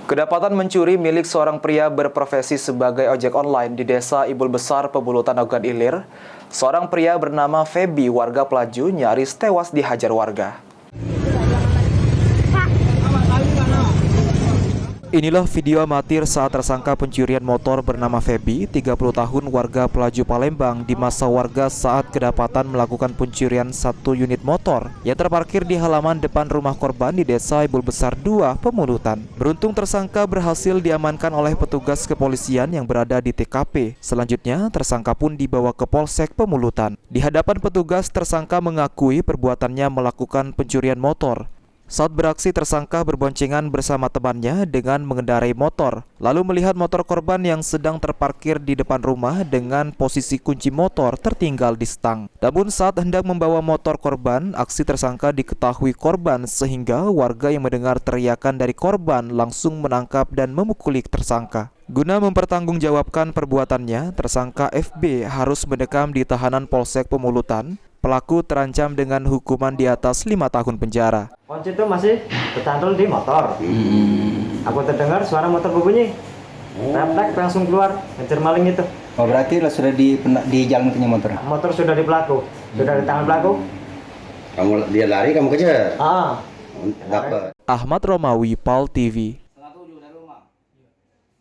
Kedapatan mencuri milik seorang pria berprofesi sebagai ojek online di Desa Ibul Besar, Pebulutan Ogan Ilir. Seorang pria bernama Feby, warga Pelaju, nyaris tewas dihajar warga. Inilah video amatir saat tersangka pencurian motor bernama Feby, 30 tahun, warga Pelaju Palembang, di masa warga saat kedapatan melakukan pencurian satu unit motor yang terparkir di halaman depan rumah korban di Desa Ibul Besar 2, Pemulutan. Beruntung tersangka berhasil diamankan oleh petugas kepolisian yang berada di TKP. Selanjutnya, tersangka pun dibawa ke Polsek Pemulutan. Di hadapan petugas, tersangka mengakui perbuatannya melakukan pencurian motor. Saat beraksi, tersangka berboncengan bersama temannya dengan mengendarai motor, lalu melihat motor korban yang sedang terparkir di depan rumah dengan posisi kunci motor tertinggal di stang. Namun saat hendak membawa motor korban, aksi tersangka diketahui korban sehingga warga yang mendengar teriakan dari korban langsung menangkap dan memukuli tersangka. Guna mempertanggungjawabkan perbuatannya, tersangka FB harus mendekam di tahanan Polsek Pemulutan. Pelaku terancam dengan hukuman di atas 5 tahun penjara. Kunci itu masih tercantol di motor. Aku terdengar suara motor berbunyi. Refleks langsung keluar, ngejar maling itu. Oh, berarti lo sudah di jalan punya motor? Motor sudah di pelaku, sudah di tangan pelaku. Dia lari, kamu kejar? Ah. Dapat. Ahmad Romawi, PAL TV.